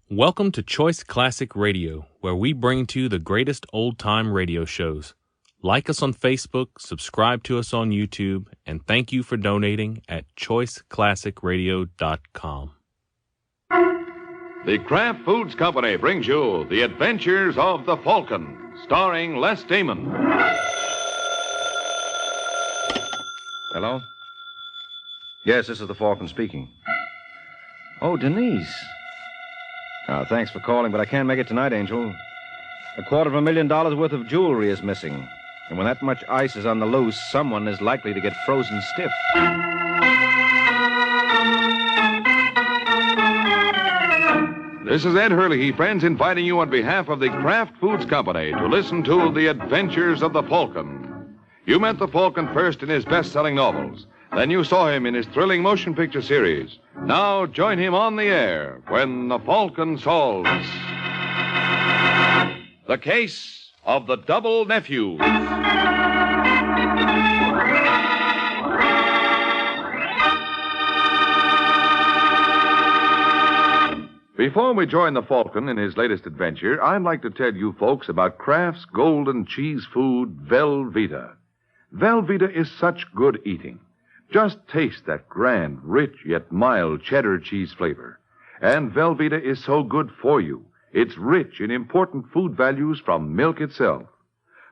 Welcome to Choice Classic Radio, where we bring to you the greatest old-time radio shows. Like us on Facebook, subscribe to us on YouTube, and thank you for donating at choiceclassicradio.com. The Kraft Foods Company brings you The Adventures of the Falcon, starring Les Damon. Hello? Yes, this is the Falcon speaking. Oh, Denise. Thanks for calling, but I can't make it tonight, Angel. $250,000 worth of jewelry is missing. And when that much ice is on the loose, someone is likely to get frozen stiff. This is Ed Hurley, friends, inviting you on behalf of the Kraft Foods Company to listen to The Adventures of the Falcon. You met the Falcon first in his best-selling novels. Then you saw him in his thrilling motion picture series. Now join him on the air when the Falcon solves the case of the double Nephews. Before we join the Falcon in his latest adventure, I'd like to tell you folks about Kraft's golden cheese food, Velveeta. Velveeta is such good eating. Just taste that grand, rich, yet mild cheddar cheese flavor. And Velveeta is so good for you. It's rich in important food values from milk itself.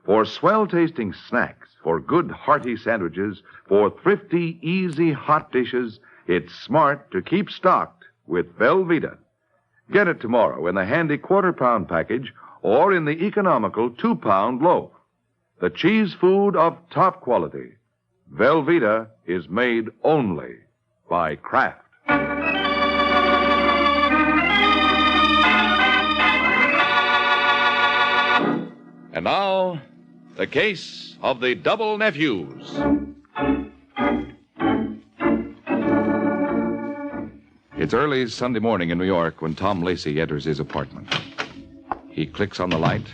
For swell-tasting snacks, for good, hearty sandwiches, for thrifty, easy, hot dishes, it's smart to keep stocked with Velveeta. Get it tomorrow in the handy quarter-pound package or in the economical 2-pound loaf. The cheese food of top quality. Velveeta is made only by Kraft. And now, the case of the double Nephews. It's early Sunday morning in New York when Tom Lacey enters his apartment. He clicks on the light,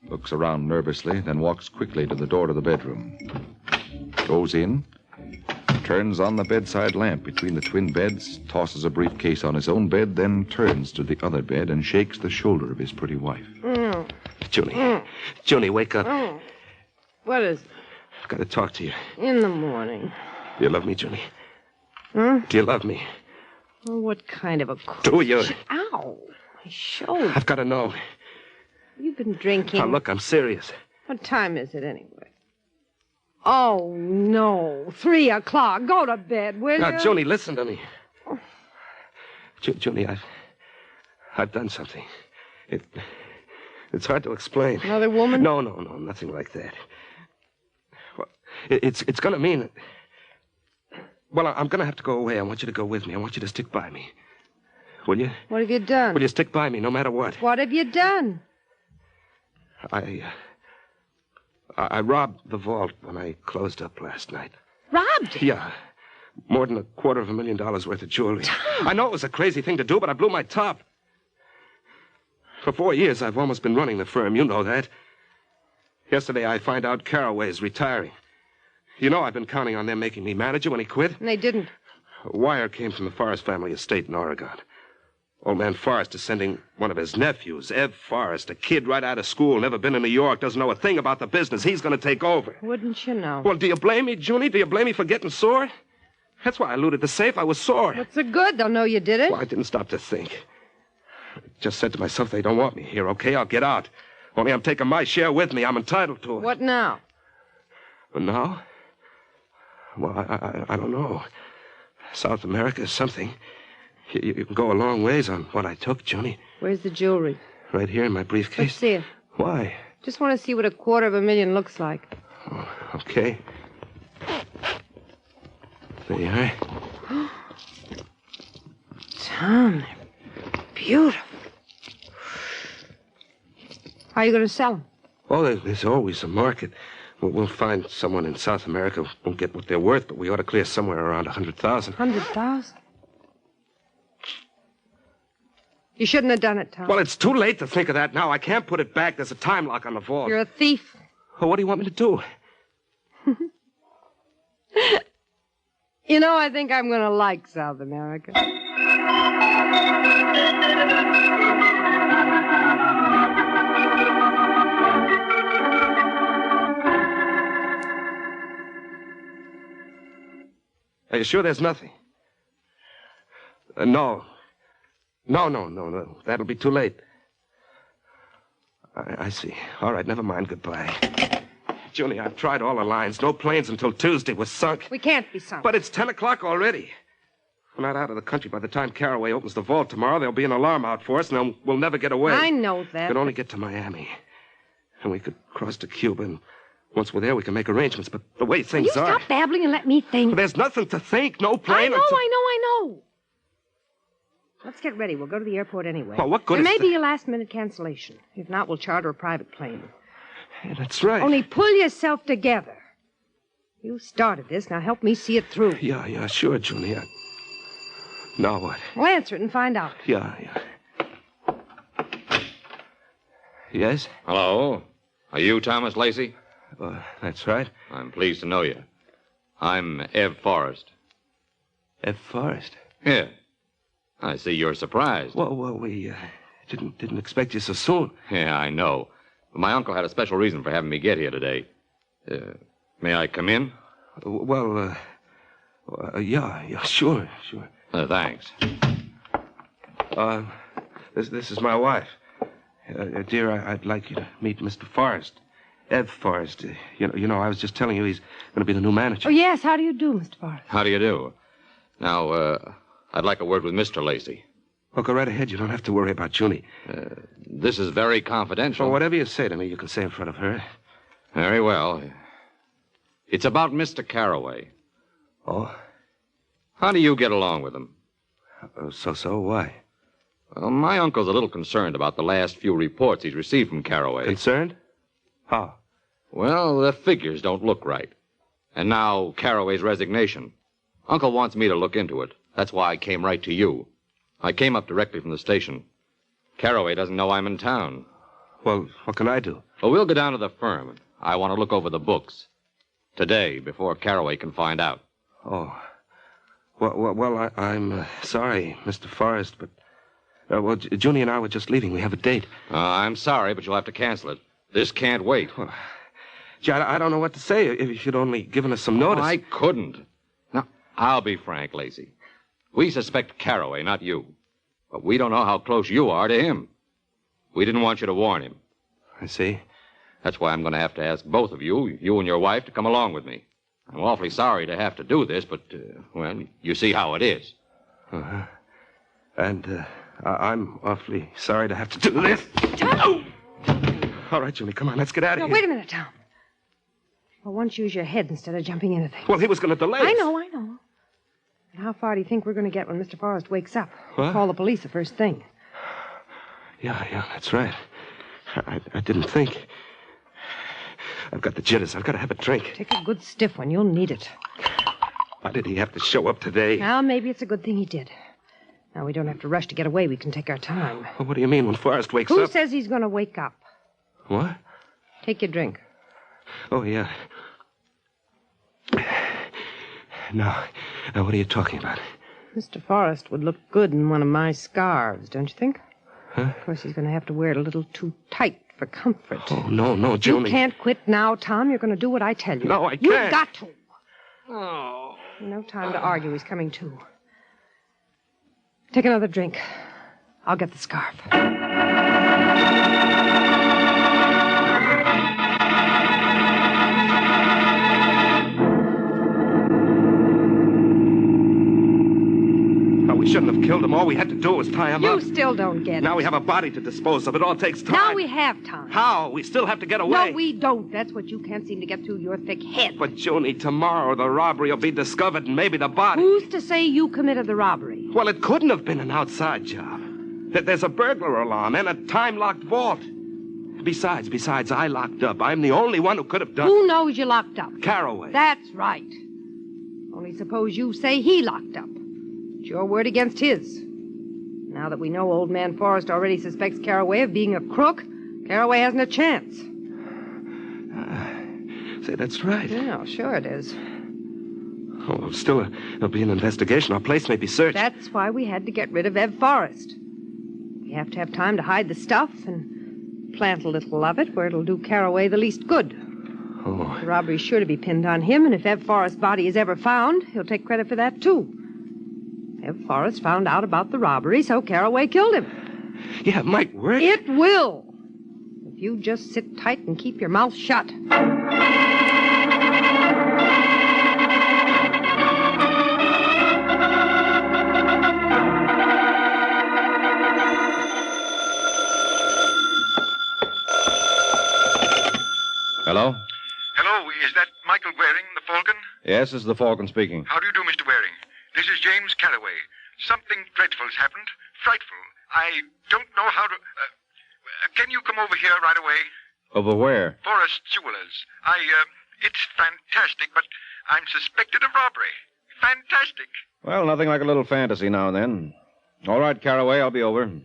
looks around nervously, then walks quickly to the door to the bedroom. Goes in, turns on the bedside lamp between the twin beds, tosses a briefcase on his own bed, then turns to the other bed and shakes the shoulder of his pretty wife. Junie. Junie, wake up. What is it? I've got to talk to you. In the morning. Do you love me, Junie? Huh? Do you love me? Well, what kind of a... Do you? Ow! My shoulder. I've got to know. You've been drinking. Now, look, I'm serious. What time is it, anyway? Oh, no. 3 o'clock. Go to bed, will you? Now, Junie, listen to me. Junie, I've done something. It's hard to explain. Another woman? No, nothing like that. Well, it's going to mean... Well, I'm going to have to go away. I want you to go with me. I want you to stick by me. Will you? What have you done? Will you stick by me no matter what? What have you done? I robbed the vault when I closed up last night. Robbed it? Yeah. More than $250,000 worth of jewelry. Tom! I know it was a crazy thing to do, but I blew my top. For 4 years, I've almost been running the firm. You know that. Yesterday, I find out Carraway's retiring. You know I've been counting on them making me manager when he quit. And they didn't. A wire came from the Forrest family estate in Oregon. Old man Forrest is sending one of his nephews, Ev Forrest, a kid right out of school, never been in New York, doesn't know a thing about the business. He's going to take over. Wouldn't you know? Well, do you blame me, Junie? Do you blame me for getting sore? That's why I looted the safe. I was sore. What's the good? They'll know you did it. Well, I didn't stop to think. I just said to myself, they don't want me here, okay? I'll get out. Only I'm taking my share with me. I'm entitled to it. What now? But now? Well, I don't know. South America is something. You can go a long ways on what I took, Junie. Where's the jewelry? Right here in my briefcase. Let's see it. Why? Just want to see what $250,000 looks like. Oh, okay. There you are. Tom, they're beautiful. How are you going to sell them? Oh, there's always a market. We'll find someone in South America who won't get what they're worth, but we ought to clear somewhere around 100,000. 100,000? You shouldn't have done it, Tom. Well, it's too late to think of that now. I can't put it back. There's a time lock on the vault. You're a thief. Well, what do you want me to do? You know, I think I'm going to like South America. you sure there's nothing? No. No. That'll be too late. I see. All right, never mind. Goodbye. Junie, I've tried all the lines. No planes until Tuesday. We're sunk. We can't be sunk. But it's 10 o'clock already. We're not out of the country by the time Caraway opens the vault tomorrow. There'll be an alarm out for us, and then we'll never get away. I know that. We could only get to Miami. And we could cross to Cuba, and once we're there, we can make arrangements. But the way things Will you stop babbling and let me think? Well, there's nothing to think. No plane. I know. Let's get ready. We'll go to the airport anyway. Well, what good There is may be a last-minute cancellation. If not, we'll charter a private plane. Yeah, that's right. Only pull yourself together. You started this. Now help me see it through. Yeah, sure, Junie. Now what? Well, answer it and find out. Yeah. Yes? Hello. Are you Thomas Lacey? That's right. I'm pleased to know you. I'm Ev Forrest. Ev Forrest? Yeah. I see you're surprised. Well, we didn't expect you so soon. Yeah, I know. But my uncle had a special reason for having me get here today. May I come in? Yeah, sure. Thanks. This is my wife. Dear, I'd like you to meet Mr. Forrest. Ev Forrest. You know, I was just telling you he's going to be the new manager. Oh, yes. How do you do, Mr. Forrest? How do you do? Now, I'd like a word with Mr. Lacey. Well, go right ahead. You don't have to worry about Junie. This is very confidential. Well, whatever you say to me, you can say in front of her. Very well. It's about Mr. Caraway. Oh? How do you get along with him? So, why? Well, my uncle's a little concerned about the last few reports he's received from Caraway. Concerned? How? Well, the figures don't look right. And now Caraway's resignation. Uncle wants me to look into it. That's why I came right to you. I came up directly from the station. Caraway doesn't know I'm in town. Well, what can I do? Well, we'll go down to the firm. I want to look over the books. Today, before Caraway can find out. Oh. Well, I'm sorry, Mr. Forrest, but... Junie and I were just leaving. We have a date. I'm sorry, but you'll have to cancel it. This can't wait. Well, gee, I don't know what to say if you'd only given us some notice. I couldn't. Now, I'll be frank, Lacey. We suspect Caraway, not you. But we don't know how close you are to him. We didn't want you to warn him. I see. That's why I'm going to have to ask both of you and your wife, to come along with me. I'm awfully sorry to have to do this, but, well, you see how it is. Uh-huh. And, I'm awfully sorry to have to do this. Tom! Oh! All right, Junie, come on, let's get out of here. Wait a minute, Tom. For once, use your head instead of jumping into things. Well, he was going to delay us. I know. And how far do you think we're going to get when Mr. Forrest wakes up? What? Call the police the first thing. Yeah, that's right. I didn't think. I've got the jitters. I've got to have a drink. Take a good stiff one. You'll need it. Why did he have to show up today? Well, maybe it's a good thing he did. Now, we don't have to rush to get away. We can take our time. Well, what do you mean when Forrest wakes Who up? says he's going to wake up? What? Take your drink. Oh, yeah. Now, what are you talking about? Mr. Forrest would look good in one of my scarves, don't you think? Huh? Of course, he's going to have to wear it a little too tight for comfort. Oh, no, Junie. You can't quit now, Tom. You're going to do what I tell you. No, I can't. You've got to. Oh. No time to argue. He's coming too. Take another drink. I'll get the scarf. We shouldn't have killed him. All we had to do was tie him up. You still don't get it. Now we have a body to dispose of. It all takes time. Now we have time. How? We still have to get away. No, we don't. That's what you can't seem to get through your thick head. But, Junie, tomorrow the robbery will be discovered and maybe the body... Who's to say you committed the robbery? Well, it couldn't have been an outside job. There's a burglar alarm and a time-locked vault. Besides, I locked up. I'm the only one who could have done... Who knows you locked up? Caraway. That's right. Only suppose you say he locked up. It's your word against his. Now that we know old man Forrest already suspects Caraway of being a crook, Caraway hasn't a chance. Say, that's right. Yeah, sure it is. Oh, well, still, there'll be an investigation. Our place may be searched. That's why we had to get rid of Ev Forrest. We have to have time to hide the stuff and plant a little of it where it'll do Caraway the least good. Oh. The robbery's sure to be pinned on him, and if Ev Forrest's body is ever found, he'll take credit for that, too. Ev Forrest found out about the robbery, so Caraway killed him. Yeah, it might work. It will. If you just sit tight and keep your mouth shut. Hello? Hello, is that Michael Waring, the Falcon? Yes, this is the Falcon speaking. How do you do, Mr. Waring? This is James Caraway. Something dreadful's happened. Frightful. I don't know how to... can you come over here right away? Over where? Forrest Jewelers. It's fantastic, but I'm suspected of robbery. Fantastic. Well, nothing like a little fantasy now and then. All right, Caraway, I'll be over. And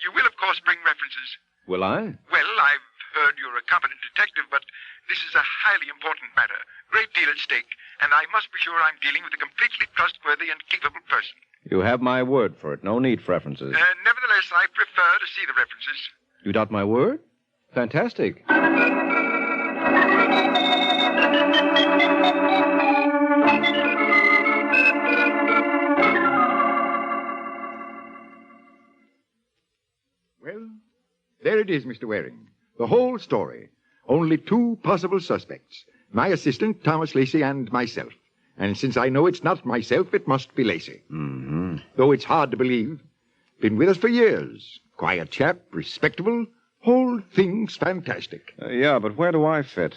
you will, of course, bring references. Will I? Well, I've heard you're a competent detective, but this is a highly important matter. Great deal at stake, and I must be sure I'm dealing with a completely trustworthy and capable person. You have my word for it. No need for references. Nevertheless, I prefer to see the references. You doubt my word? Fantastic. Well, there it is, Mr. Waring. The whole story. Only two possible suspects. My assistant, Thomas Lacey, and myself. And since I know it's not myself, it must be Lacey. Mm-hmm. Though it's hard to believe. Been with us for years. Quiet chap, respectable. Whole thing's fantastic. Yeah, but where do I fit?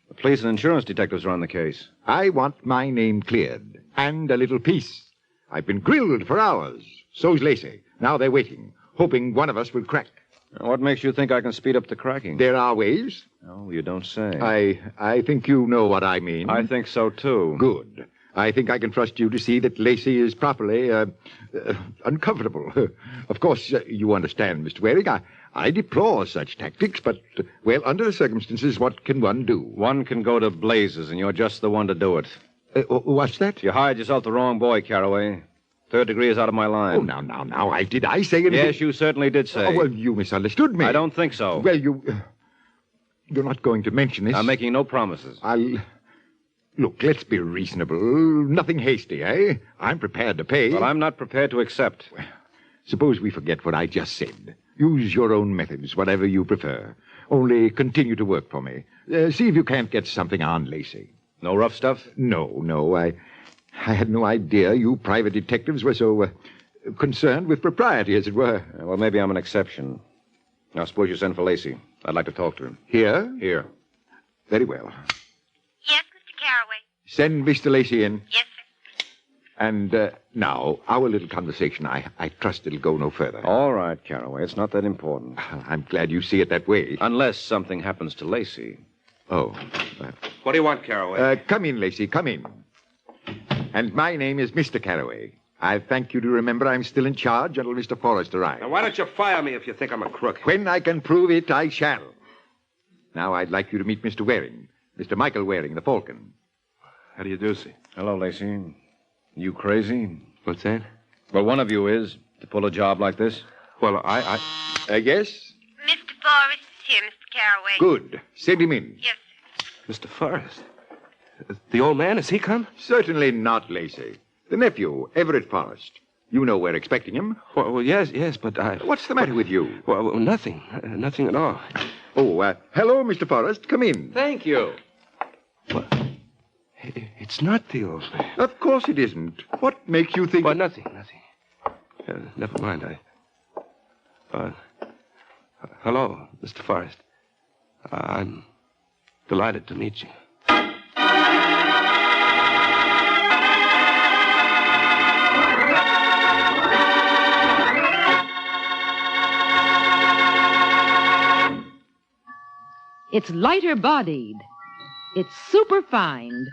The police and insurance detectives are on the case. I want my name cleared. And a little peace. I've been grilled for hours. So's Lacey. Now they're waiting, hoping one of us will crack. What makes you think I can speed up the cracking? There are ways. Oh, you don't say. I think you know what I mean. I think so, too. Good. I think I can trust you to see that Lacey is properly uncomfortable. Of course, you understand, Mr. Waring. I deplore such tactics, but, well, under the circumstances, what can one do? One can go to blazes, and you're just the one to do it. What's that? You hired yourself the wrong boy, Caraway. Third degree is out of my line. Oh, now. Did I say anything? Yes, you certainly did say. Oh, well, you misunderstood me. I don't think so. Well, you're not going to mention this. I'm making no promises. Look, let's be reasonable. Nothing hasty, eh? I'm prepared to pay. Well, I'm not prepared to accept. Suppose we forget what I just said. Use your own methods, whatever you prefer. Only continue to work for me. See if you can't get something on Lacey. No rough stuff? No. I had no idea you private detectives were so concerned with propriety, as it were. Well, maybe I'm an exception. Now, suppose you send for Lacey. I'd like to talk to him. Here? Here. Very well. Yes, Mr. Caraway. Send Mr. Lacey in. Yes, sir. And now, our little conversation, I trust it'll go no further. All right, Caraway. It's not that important. I'm glad you see it that way. Unless something happens to Lacey. Oh. What do you want, Caraway? Come in, Lacey, come in. And my name is Mr. Caraway. I thank you to remember I'm still in charge until Mr. Forrest arrives. Now, why don't you fire me if you think I'm a crook? When I can prove it, I shall. Now I'd like you to meet Mr. Waring. Mr. Michael Waring, the Falcon. How do you do, see? Hello, Lacey. You crazy? What's that? Well, one of you is, to pull a job like this. Well, Yes? Mr. Forrest is here, Mr. Caraway. Good. Send him in. Yes, sir. Mr. Forrest. The old man, has he come? Certainly not, Lacey. The nephew, Everett Forrest. You know we're expecting him. Well, yes, but I... What's the matter with you? Well, nothing. Nothing at all. Oh, hello, Mr. Forrest. Come in. Thank you. What? It's not the old man. Of course it isn't. What makes you think... Well, nothing. Never mind, hello, Mr. Forrest. I'm delighted to meet you. It's lighter-bodied. It's superfined.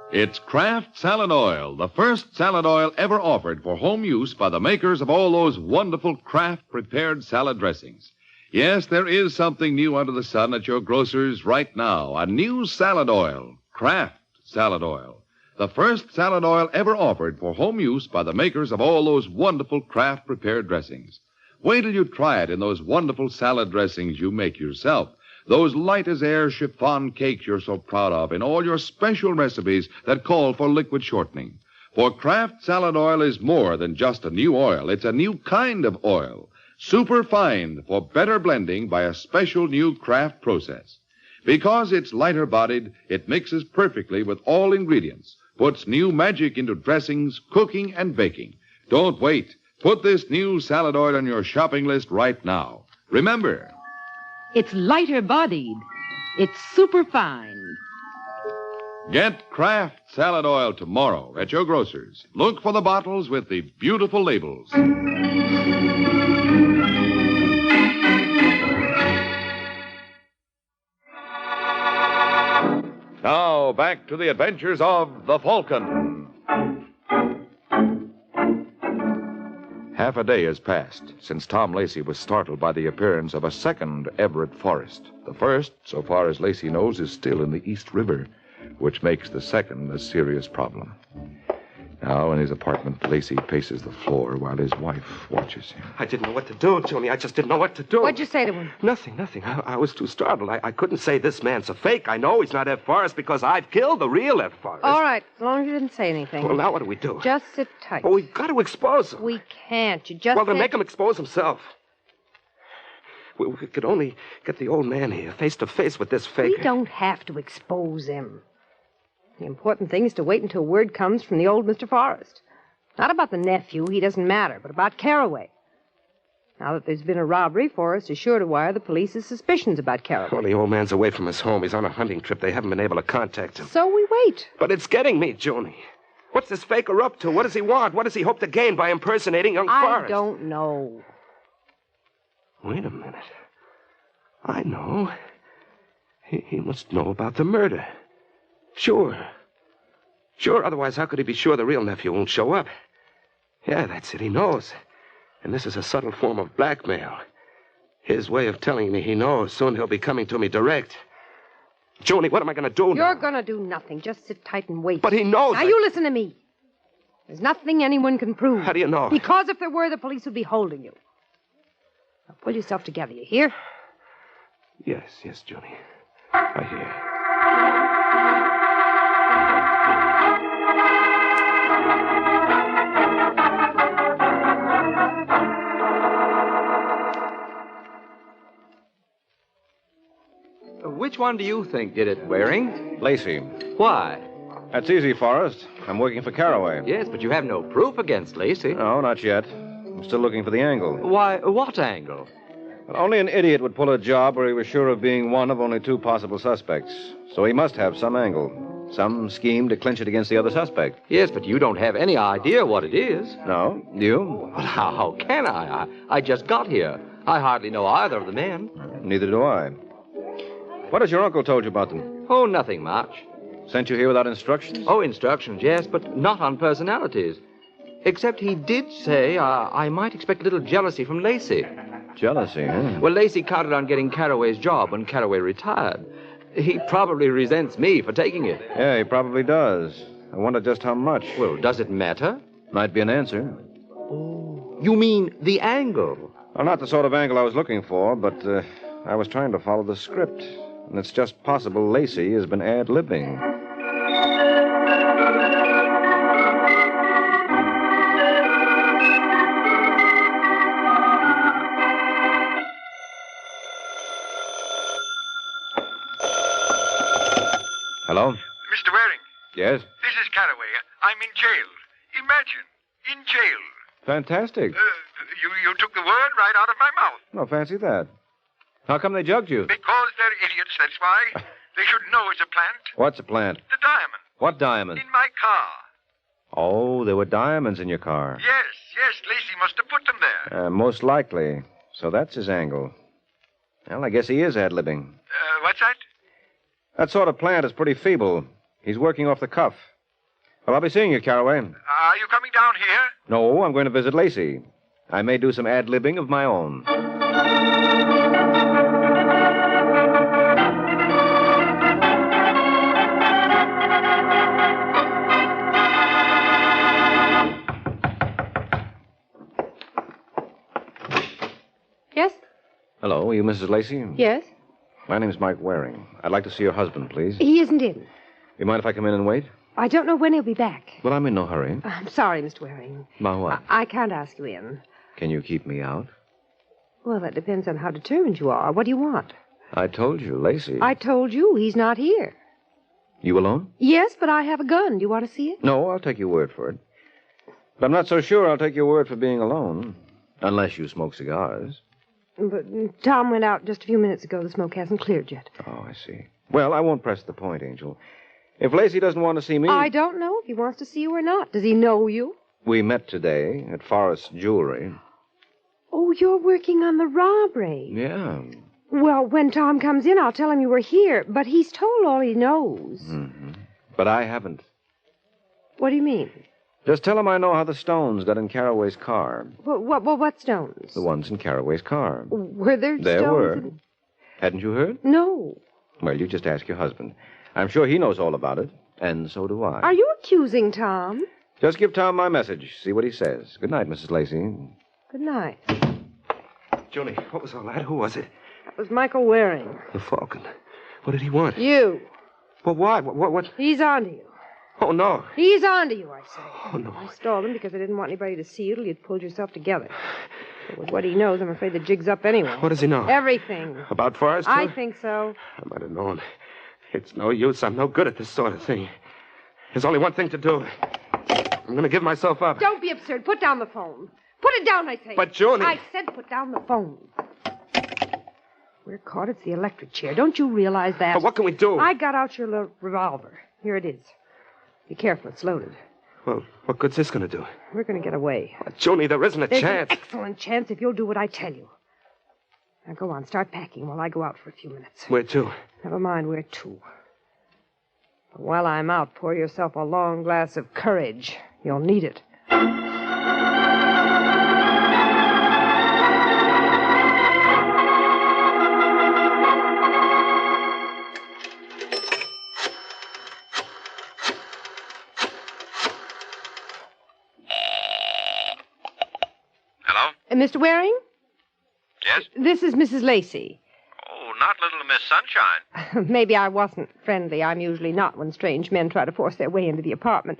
It's Kraft Salad Oil, the first salad oil ever offered for home use by the makers of all those wonderful Kraft-prepared salad dressings. Yes, there is something new under the sun at your grocer's right now. A new salad oil, Kraft Salad Oil. The first salad oil ever offered for home use by the makers of all those wonderful Kraft-prepared dressings. Wait till you try it in those wonderful salad dressings you make yourself. Those light-as-air chiffon cakes you're so proud of, and all your special recipes that call for liquid shortening. For Kraft salad oil is more than just a new oil. It's a new kind of oil. Super fine for better blending by a special new Kraft process. Because it's lighter bodied, it mixes perfectly with all ingredients, puts new magic into dressings, cooking, and baking. Don't wait. Put this new salad oil on your shopping list right now. Remember, It's lighter bodied. It's super fine. get Kraft salad oil tomorrow at your grocer's. Look for the bottles with the beautiful labels. Now, back to the adventures of the Falcon. Half a day has passed since Tom Lacey was startled by the appearance of a second Everett Forrest. The first, so far as Lacey knows, is still in the East River, which makes the second a serious problem. Now, in his apartment, Lacey paces the floor while his wife watches him. I didn't know what to do, Joni. I just didn't know what to do. What'd you say to him? Nothing. I was too startled. I couldn't say this man's a fake. I know he's not Ed Forrest because I've killed the real Ed Forrest. All right, as long as you didn't say anything. Well, now what do we do? Just sit tight. Well, we've got to expose him. We can't. You just Well, then said- make him expose himself. We could only get the old man here face to face with this fake. We don't have to expose him. The important thing is to wait until word comes from the old Mr. Forrest. Not about the nephew, he doesn't matter, but about Caraway. Now that there's been a robbery, Forrest is sure to wire the police his suspicions about Caraway. Well, the old man's away from his home. He's on a hunting trip. They haven't been able to contact him. So we wait. But it's getting me, Joni. What's this faker up to? What does he want? What does he hope to gain by impersonating young Forrest? I don't know. Wait a minute. I know. He must know about the murder. Sure, otherwise how could he be sure the real nephew won't show up? Yeah, that's it, he knows. And this is a subtle form of blackmail. His way of telling me he knows. Soon he'll be coming to me direct. Joni, what am I going to do now? You're going to do nothing. Just sit tight and wait. But he knows. Now, you listen to me. There's nothing anyone can prove. How do you know? Because if there were, the police would be holding you. Now, pull yourself together, you hear? Yes, Joni. I hear. Which one do you think did it, Waring? Lacey. Why? That's easy, Forrest. I'm working for Caraway. Yes, but you have no proof against Lacey. No, not yet. I'm still looking for the angle. Why, what angle? But only an idiot would pull a job where he was sure of being one of only two possible suspects. So he must have some angle. Some scheme to clinch it against the other suspect. Yes, but you don't have any idea what it is. No? You? Well, how can I? I just got here. I hardly know either of the men. Neither do I. What has your uncle told you about them? Oh, nothing much. Sent you here without instructions? Oh, instructions, yes, but not on personalities. Except he did say I might expect a little jealousy from Lacey. Jealousy, huh? Well, Lacey counted on getting Caraway's job when Caraway retired. He probably resents me for taking it. Yeah, he probably does. I wonder just how much. Well, does it matter? Might be an answer. Oh, you mean the angle? Well, not the sort of angle I was looking for, but I was trying to follow the script. And it's just possible Lacey has been ad-libbing. Hello? Mr. Waring, Yes? this is Caraway. I'm in jail. Imagine, in jail. Fantastic. You took the word right out of my mouth. No, fancy that. How come they jugged you? Because they're idiots, that's why. They should know it's a plant. What's a plant? The diamond. What diamond? In my car. Oh, there were diamonds in your car. Yes, Lacey must have put them there. Most likely. So that's his angle. Well, I guess he is ad-libbing. What's that? That sort of plant is pretty feeble. He's working off the cuff. Well, I'll be seeing you, Caraway. Are you coming down here? No, I'm going to visit Lacey. I may do some ad-libbing of my own. Yes? Hello, are you Mrs. Lacey? Yes? My name's Mike Waring. I'd like to see your husband, please. He isn't in. You mind if I come in and wait? I don't know when he'll be back. Well, I'm in no hurry. I'm sorry, Mr. Waring. About what? I can't ask you in. Can you keep me out? Well, that depends on how determined you are. What do you want? I told you, Lacey. I told you he's not here. You alone? Yes, but I have a gun. Do you want to see it? No, I'll take your word for it. But I'm not so sure I'll take your word for being alone. Unless you smoke cigars. But Tom went out just a few minutes ago. The smoke hasn't cleared yet. Oh, I see. Well, I won't press the point, Angel. If Lacey doesn't want to see me... I don't know if he wants to see you or not. Does he know you? We met today at Forrest's Jewelry. Oh, you're working on the robbery. Yeah. Well, when Tom comes in, I'll tell him you were here. But he's told all he knows. Mm-hmm. But I haven't. What do you mean? Just tell him I know how the stones got in Carraway's car. What stones? The ones in Carraway's car. Were there stones? There were. Hadn't you heard? No. Well, you just ask your husband. I'm sure he knows all about it, and so do I. Are you accusing Tom? Just give Tom my message. See what he says. Good night, Mrs. Lacey. Good night. Julie, what was all that? Who was it? That was Michael Waring. The Falcon. What did he want? You. Well, why? What? He's onto you. Oh, no. He's onto you, I say. Oh, no. I stalled him because I didn't want anybody to see you till you'd pulled yourself together. But with what he knows, I'm afraid the jig's up anyway. What does he know? Everything. About Forrest? I think so. I might have known. It's no use. I'm no good at this sort of thing. There's only one thing to do. I'm going to give myself up. Don't be absurd. Put down the phone. Put it down, I say. But, Julie... I said put down the phone. We're caught. It's the electric chair. Don't you realize that? But what can we do? I got out your little revolver. Here it is. Be careful. It's loaded. Well, what good's this going to do? We're going to get away. But, Julie, there isn't a There's chance. An excellent chance if you'll do what I tell you. Now, go on. Start packing while I go out for a few minutes. Where to? Never mind where to. But while I'm out, pour yourself a long glass of courage. You'll need it. Hello? Mr. Waring? Yes? This is Mrs. Lacey. Oh, not little Miss Sunshine. Maybe I wasn't friendly. I'm usually not when strange men try to force their way into the apartment.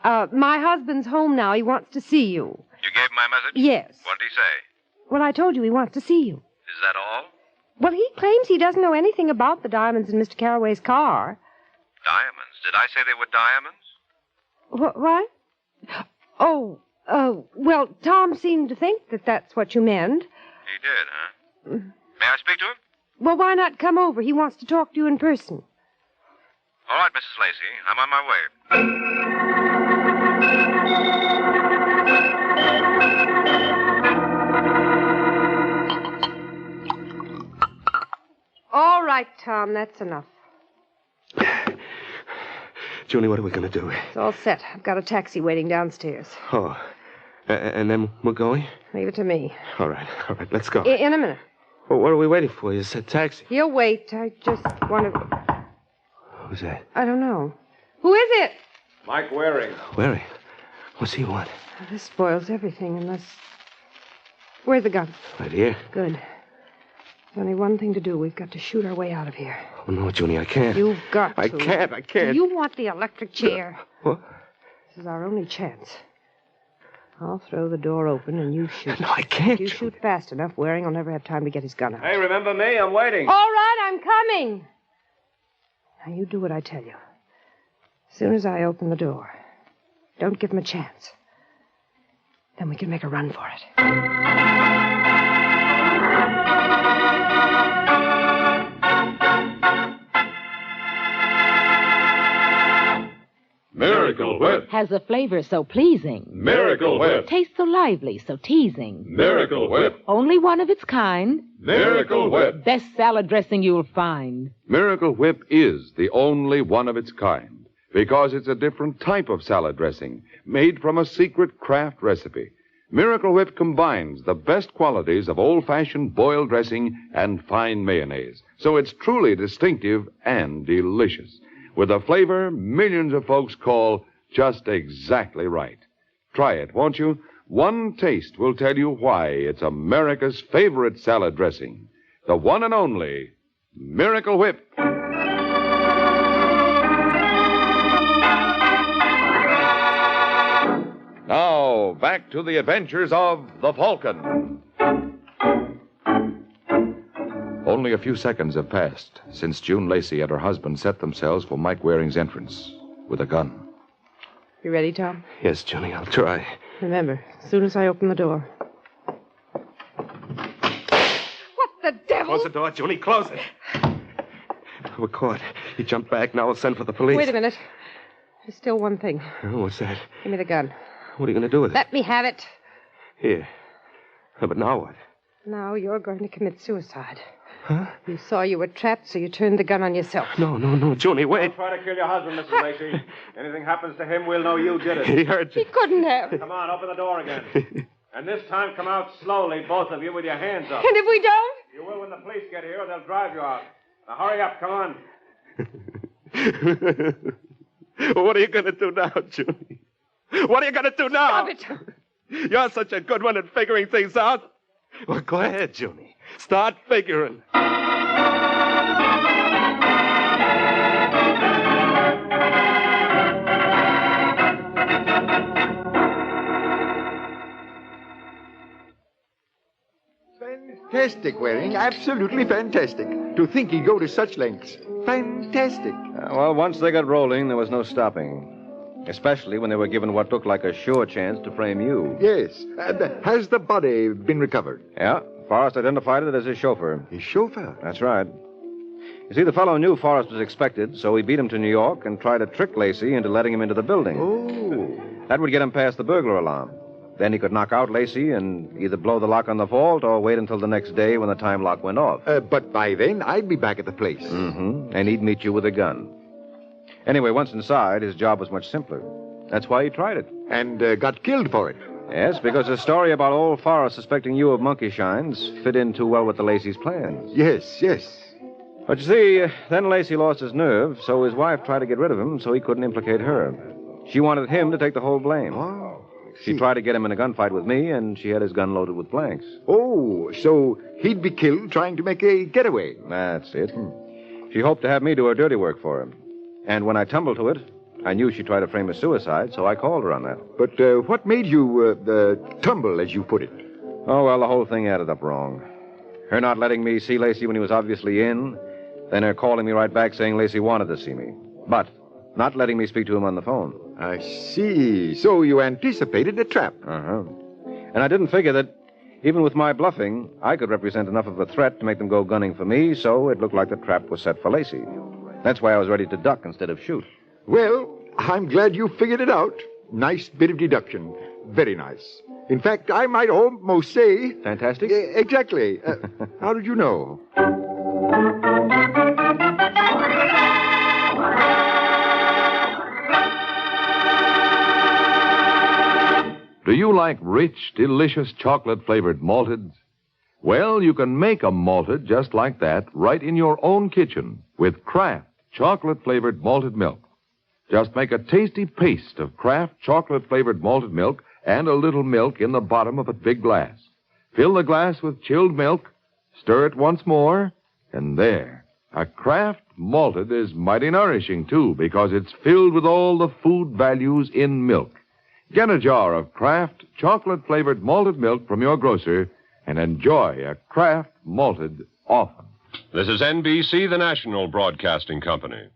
My husband's home now. He wants to see you. You gave him my message? Yes. What did he say? Well, I told you he wants to see you. Is that all? Well, he claims he doesn't know anything about the diamonds in Mr. Carraway's car. Diamonds? Did I say they were diamonds? What? Well, Tom seemed to think that that's what you meant. He did, huh? May I speak to him? Well, why not come over? He wants to talk to you in person. All right, Mrs. Lacey. I'm on my way. All right, Tom, that's enough. Julie, what are we going to do? It's all set. I've got a taxi waiting downstairs. Oh. And then we're going? Leave it to me. All right, let's go. In a minute. Well, what are we waiting for? You said taxi. He'll wait. I just want to... Who's that? I don't know. Who is it? Mike Waring. Waring? What's he want? Oh, this spoils everything unless... Where's the gun? Right here. Good. There's only one thing to do. We've got to shoot our way out of here. Oh, no, Junie, I can't. You've got to. I can't. You want the electric chair. What? This is our only chance. I'll throw the door open and you shoot. No, I can't. If you shoot fast enough, Waring will never have time to get his gun out. Hey, remember me? I'm waiting. All right, I'm coming. Now, you do what I tell you. As soon as I open the door, don't give him a chance. Then we can make a run for it. Miracle Whip. Has a flavor so pleasing. Miracle Whip. Tastes so lively, so teasing. Miracle Whip. Only one of its kind. Miracle Whip. Best salad dressing you'll find. Miracle Whip is the only one of its kind because it's a different type of salad dressing made from a secret craft recipe. Miracle Whip combines the best qualities of old-fashioned boiled dressing and fine mayonnaise, so it's truly distinctive and delicious, with a flavor millions of folks call just exactly right. Try it, won't you? One taste will tell you why it's America's favorite salad dressing, the one and only Miracle Whip. Now, back to the adventures of the Falcon. Only a few seconds have passed since June Lacey and her husband set themselves for Mike Waring's entrance with a gun. You ready, Tom? Yes, Junie, I'll try. Remember, as soon as I open the door. What the devil? Close the door, Junie, close it. We're caught. He jumped back. Now we'll send for the police. Wait a minute. There's still one thing. Oh, what's that? Give me the gun. What are you going to do with it? Let me have it. Here. But now what? Now you're going to commit suicide. Huh? You saw you were trapped, so you turned the gun on yourself. No, Junie, wait. Don't try to kill your husband, Mrs. Lacey. Anything happens to him, we'll know you did it. He heard you. He couldn't have. Come on, open the door again. And this time come out slowly, both of you, with your hands up. And if we don't? You will when the police get here, or they'll drive you out. Now hurry up, come on. What are you going to do now, Junie? What are you going to do now? Stop it. You're such a good one at figuring things out. Well, go ahead, Junie. Start figuring. Fantastic, Waring. Absolutely fantastic. To think he'd go to such lengths. Fantastic. Well, once they got rolling, there was no stopping. Especially when they were given what looked like a sure chance to frame you. Yes. Has the body been recovered? Yeah, Forrest identified it as his chauffeur. His chauffeur? That's right. You see, the fellow knew Forrest was expected, so he beat him to New York and tried to trick Lacey into letting him into the building. Oh. That would get him past the burglar alarm. Then he could knock out Lacey and either blow the lock on the vault or wait until the next day when the time lock went off. But by then, I'd be back at the place. Mm-hmm. And he'd meet you with a gun. Anyway, once inside, his job was much simpler. That's why he tried it. And got killed for it. Yes, because the story about old Forrest suspecting you of monkey shines fit in too well with the Lacey's plans. Yes. But you see, then Lacey lost his nerve, so his wife tried to get rid of him so he couldn't implicate her. She wanted him to take the whole blame. Oh. She tried to get him in a gunfight with me, and she had his gun loaded with blanks. Oh, so he'd be killed trying to make a getaway. That's it. She hoped to have me do her dirty work for him. And when I tumbled to it, I knew she'd try to frame a suicide, so I called her on that. But what made you tumble, as you put it? Oh, well, the whole thing added up wrong. Her not letting me see Lacey when he was obviously in, then her calling me right back saying Lacey wanted to see me, but not letting me speak to him on the phone. I see. So you anticipated a trap. Uh-huh. And I didn't figure that, even with my bluffing, I could represent enough of a threat to make them go gunning for me, so it looked like the trap was set for Lacey. That's why I was ready to duck instead of shoot. Well, I'm glad you figured it out. Nice bit of deduction. Very nice. In fact, I might almost say... Fantastic? Exactly. How did you know? Do you like rich, delicious chocolate-flavored malteds? Well, you can make a malted just like that right in your own kitchen with Kraft chocolate-flavored malted milk. Just make a tasty paste of Kraft chocolate-flavored malted milk and a little milk in the bottom of a big glass. Fill the glass with chilled milk, stir it once more, and there. A Kraft malted is mighty nourishing, too, because it's filled with all the food values in milk. Get a jar of Kraft chocolate-flavored malted milk from your grocer and enjoy a Kraft malted often. This is NBC, the national broadcasting company.